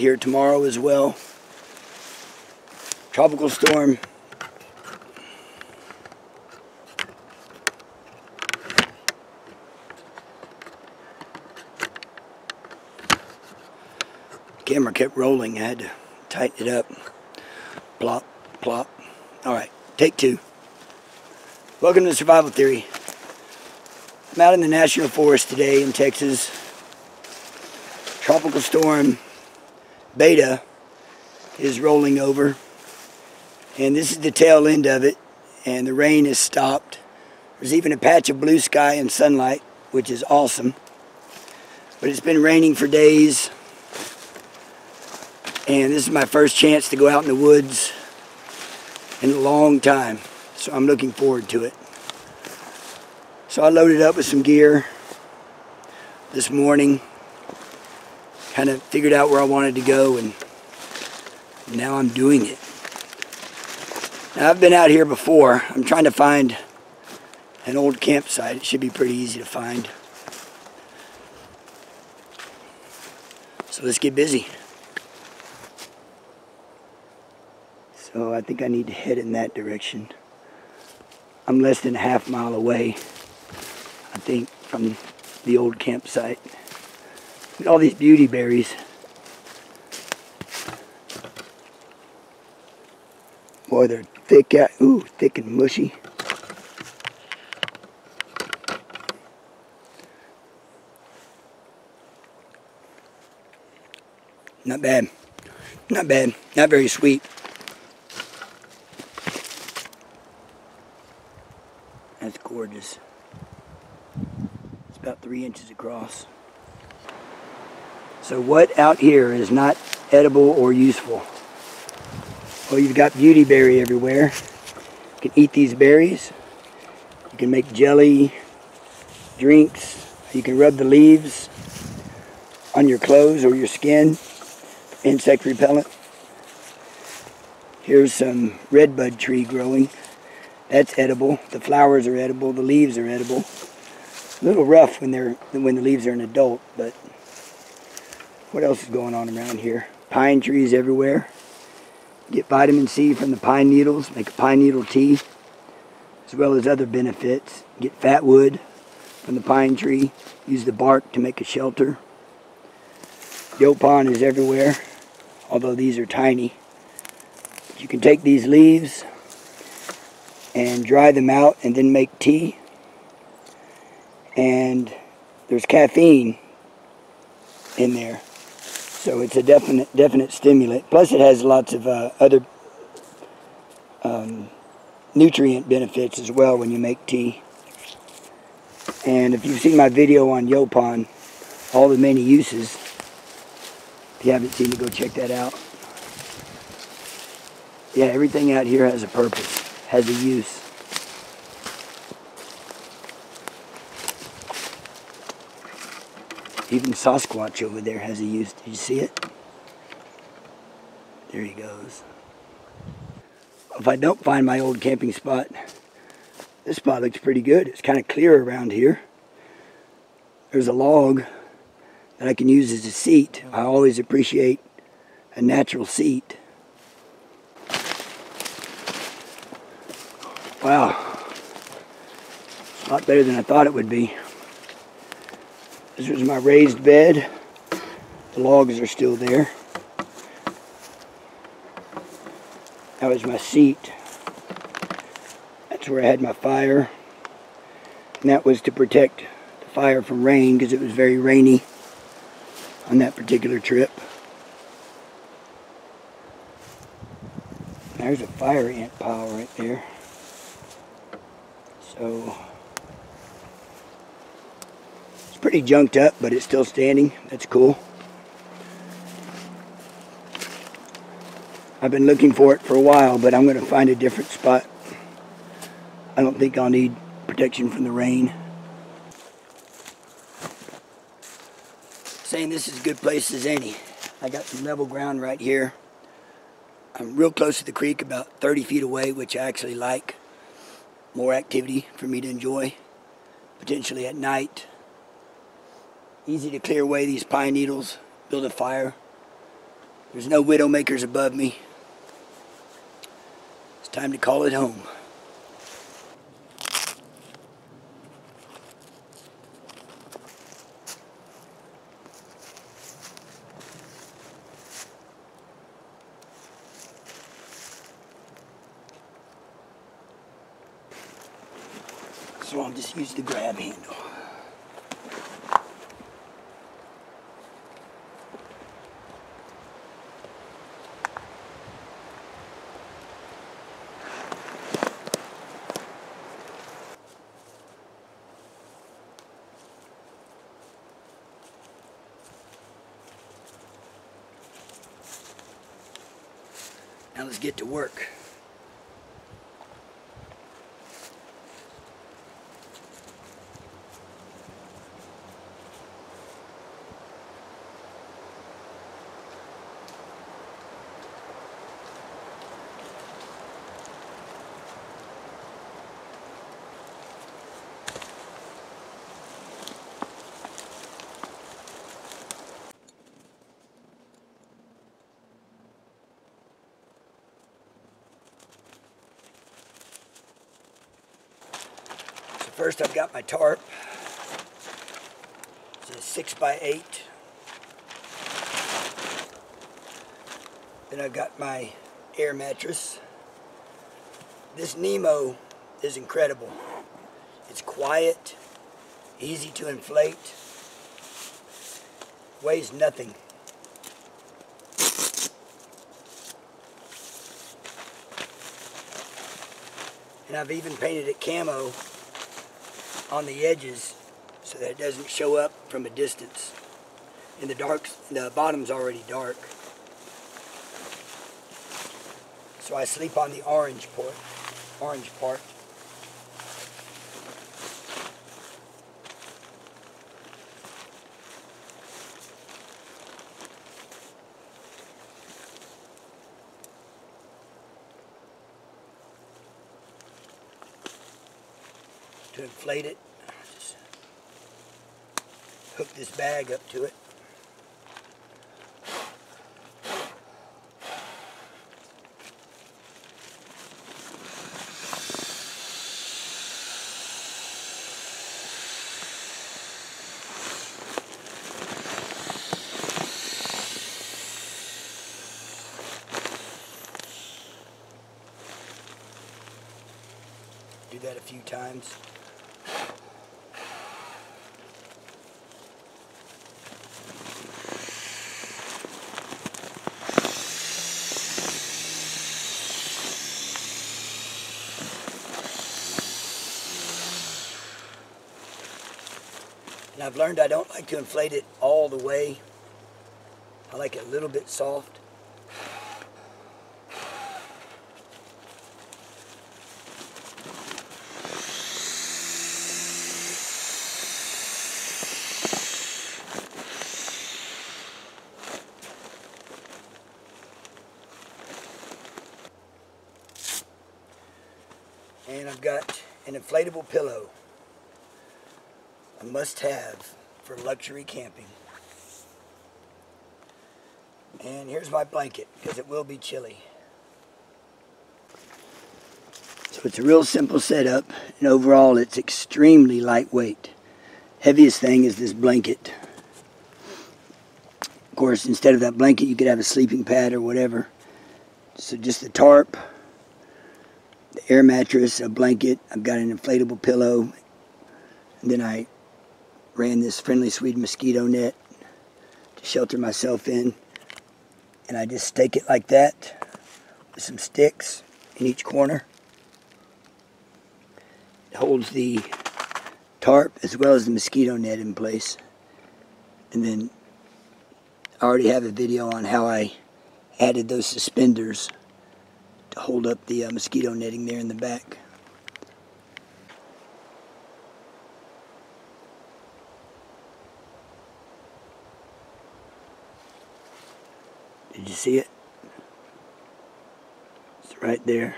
here tomorrow as well. Tropical storm. Camera kept rolling. I had to tighten it up. Plop, plop. Alright, take two. Welcome to Survival Theory. I'm out in the National Forest today in Texas. Tropical storm Beta is rolling over. And this is the tail end of it. And the rain has stopped. There's even a patch of blue sky and sunlight, which is awesome. But it's been raining for days. And this is my first chance to go out in the woods in a long time. So I'm looking forward to it. So I loaded up with some gear this morning. Kind of figured out where I wanted to go, and now I'm doing it. Now I've been out here before. I'm trying to find an old campsite. It should be pretty easy to find. So let's get busy. So I think I need to head in that direction. I'm less than a half mile away, I think, from the old campsite. Look at all these beauty berries. Boy, they're thick out. Ooh, thick and mushy. Not bad. Not bad. Not very sweet. That's gorgeous. It's about 3 inches across. So what out here is not edible or useful? Well, you've got beautyberry everywhere. You can eat these berries. You can make jelly, drinks. You can rub the leaves on your clothes or your skin. Insect repellent. Here's some redbud tree growing. That's edible. The flowers are edible. The leaves are edible. A little rough when the leaves are an adult, but what else is going on around here? Pine trees everywhere. Get vitamin C from the pine needles. Make a pine needle tea, as well as other benefits. Get fat wood from the pine tree. Use the bark to make a shelter. Yaupon is everywhere, although these are tiny. But you can take these leaves and dry them out and then make tea. And there's caffeine in there, so it's a definite stimulant. Plus it has lots of other nutrient benefits as well when you make tea. And if you've seen my video on Yaupon, all the many uses, if you haven't seen it, go check that out. Yeah, everything out here has a purpose, has a use. Even Sasquatch over there has a use. Did you see it? There he goes. If I don't find my old camping spot, this spot looks pretty good. It's kind of clear around here. There's a log that I can use as a seat. I always appreciate a natural seat. Wow. It's a lot better than I thought it would be. This was my raised bed. The logs are still there. That was my seat. That's where I had my fire. And that was to protect the fire from rain, because it was very rainy on that particular trip. There's a fire ant pile right there. So it's pretty junked up, but it's still standing. That's cool. I've been looking for it for a while, but I'm going to find a different spot. I don't think I'll need protection from the rain. Saying this is a good place as any. I got some level ground right here. I'm real close to the creek, about 30 feet away, which I actually like. More activity for me to enjoy, potentially at night. Easy to clear away these pine needles, build a fire, There's no widowmakers above me. It's time to call it home. So I'll just use the grab handle. Now let's get to work. First I've got my tarp. It's a 6x8. Then I've got my air mattress. This Nemo is incredible. It's quiet, easy to inflate, weighs nothing. And I've even painted it camo on the edges so that it doesn't show up from a distance. In the dark, the bottom's already dark. So I sleep on the orange part. To inflate it, just hook this bag up to it. Do that a few times. And I've learned I don't like to inflate it all the way. I like it a little bit soft. And I've got an inflatable pillow. A must-have for luxury camping. And here's my blanket, because it will be chilly. So it's a real simple setup, and overall it's extremely lightweight. Heaviest thing is this blanket. Of course, instead of that blanket, you could have a sleeping pad or whatever. So just the tarp, the air mattress, a blanket. I've got an inflatable pillow, and then I ran this Friendly Swede mosquito net to shelter myself in, and I just stake it like that with some sticks in each corner. It holds the tarp as well as the mosquito net in place. And then I already have a video on how I added those suspenders to hold up the mosquito netting there in the back. Did you see it? It's right there.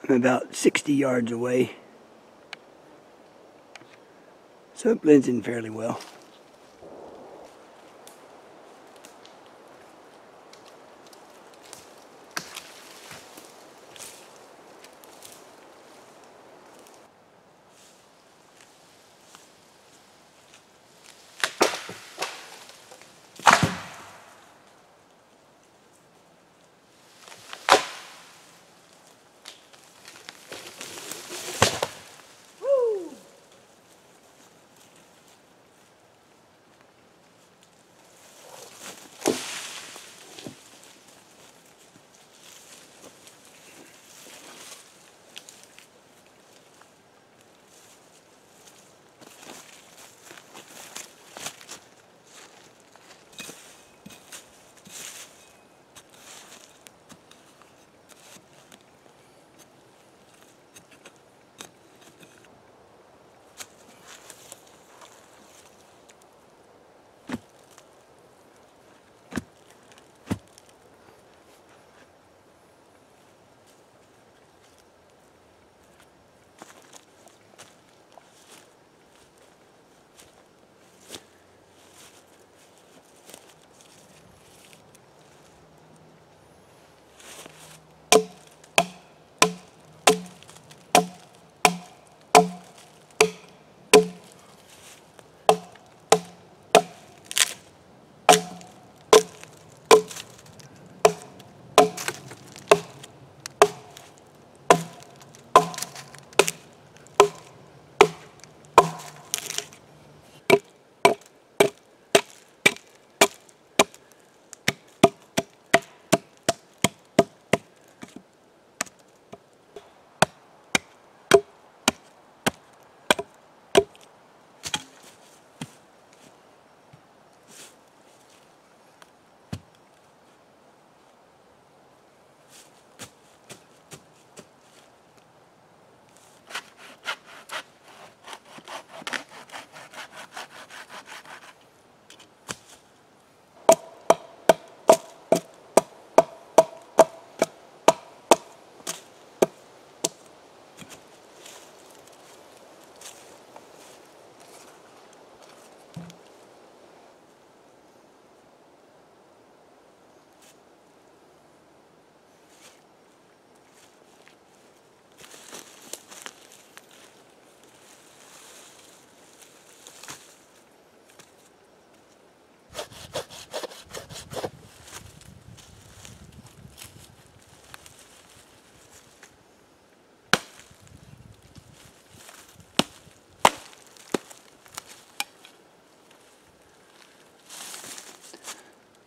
I'm about 60 yards away. So So it blends in fairly well.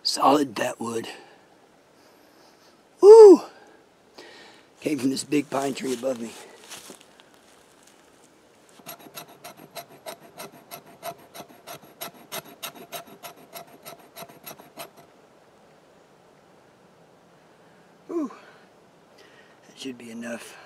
Solid fat wood. Woo! Came from this big pine tree above me. Woo! That should be enough.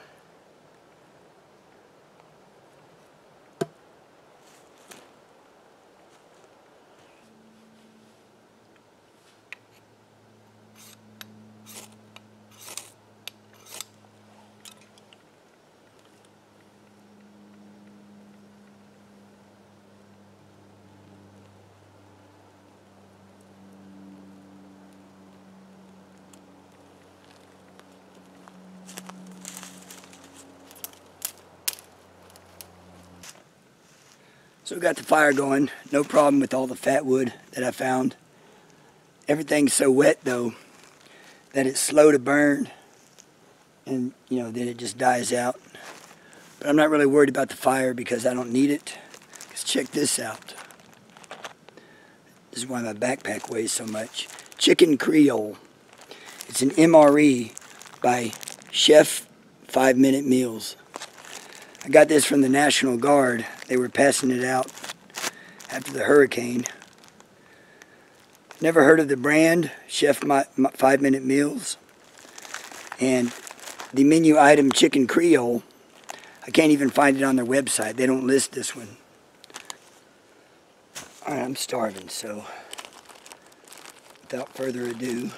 So we got the fire going, no problem with all the fat wood that I found. Everything's so wet though that it's slow to burn and then it just dies out. But I'm not really worried about the fire because I don't need it. Because check this out. This is why my backpack weighs so much. Chicken Creole. It's an MRE by Chef 5-Minute Meals. I got this from the National Guard. They were passing it out after the hurricane. Never heard of the brand, Chef 5-Minute Meals. And the menu item Chicken Creole, I can't even find it on their website. They don't list this one. Alright, I'm starving, so without further ado,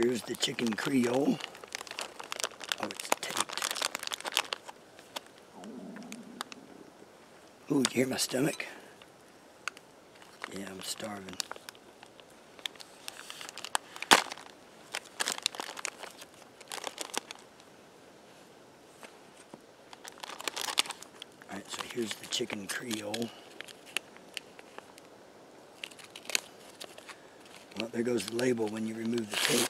Here's the chicken Creole. Oh, it's taped. Ooh, did you hear my stomach? Yeah, I'm starving. Alright, so here's the chicken Creole. Well, there goes the label when you remove the tape.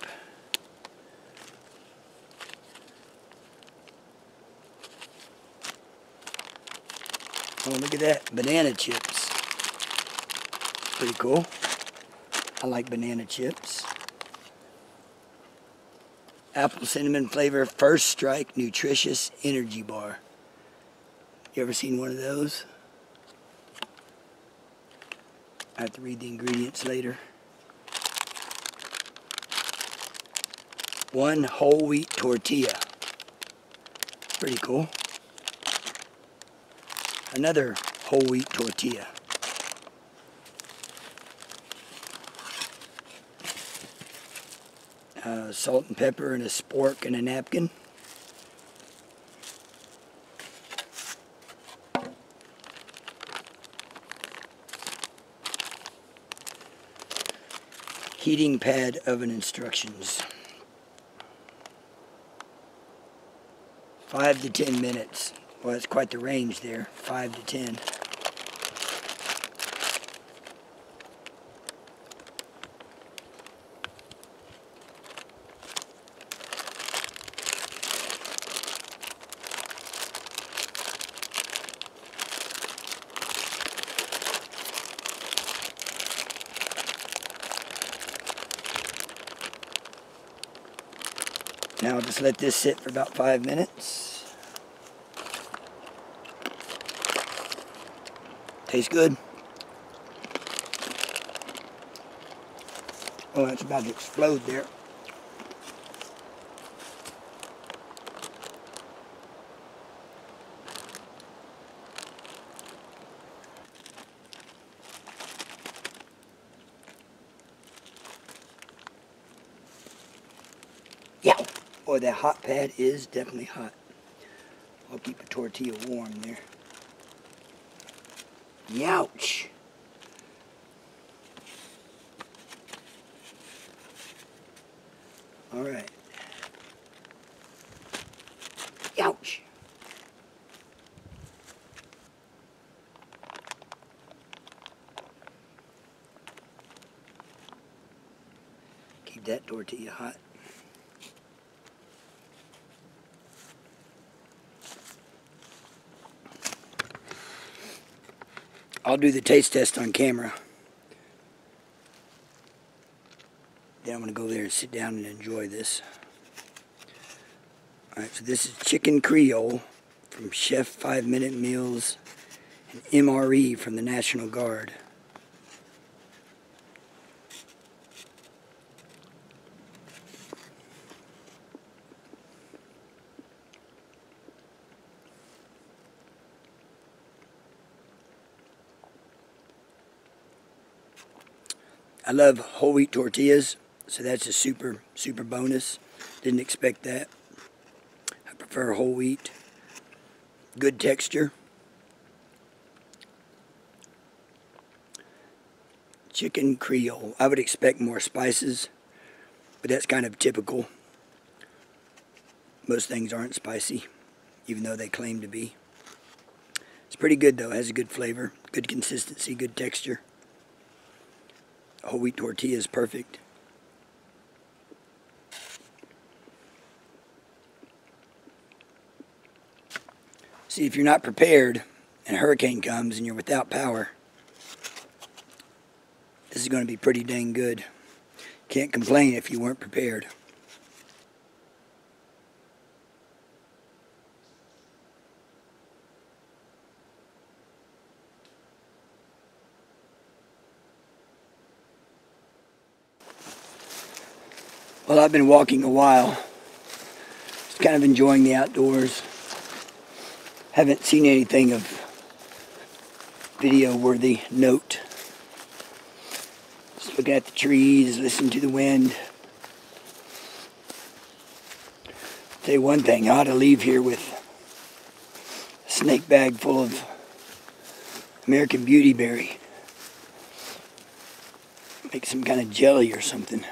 Oh, look at that. Banana chips. Pretty cool. I like banana chips. Apple cinnamon flavor, First Strike nutritious energy bar. You ever seen one of those? I have to read the ingredients later. 1 whole wheat tortilla. Pretty cool. Another whole wheat tortilla. Salt and pepper and a spork and a napkin. Heating pad oven instructions. 5 to 10 minutes. Well, that's quite the range there. 5 to 10. Now I'll just let this sit for about 5 minutes. Tastes good. Oh, that's about to explode there. Yeah. Boy, that hot pad is definitely hot. I'll keep the tortilla warm there. Youch. All right. Youch. Keep that tortilla hot. I'll do the taste test on camera. Then I'm going to go there and sit down and enjoy this. Alright, so this is chicken Creole from Chef 5 Minute Meals and MRE from the National Guard. I love whole wheat tortillas, so that's a super bonus. Didn't expect that. I prefer whole wheat. Good texture. Chicken Creole. I would expect more spices, but that's kind of typical. Most things aren't spicy, even though they claim to be. It's pretty good though. It has a good flavor, good consistency, good texture. Whole wheat tortilla is perfect. See, if you're not prepared and a hurricane comes and you're without power, this is going to be pretty dang good. Can't complain if you weren't prepared. Well, I've been walking a while. Just kind of enjoying the outdoors. Haven't seen anything of video-worthy note. Just looking at the trees, listening to the wind. Tell you one thing, I ought to leave here with a snake bag full of American Beauty Berry. Make some kind of jelly or something.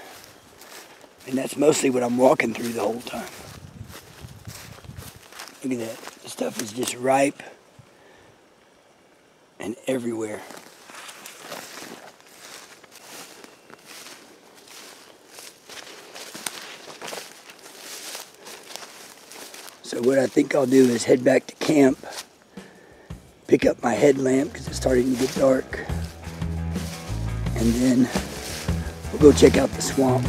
And that's mostly what I'm walking through the whole time. Look at that. This stuff is just ripe and everywhere. So what I think I'll do is head back to camp, pick up my headlamp because it's starting to get dark, and then we'll go check out the swamp.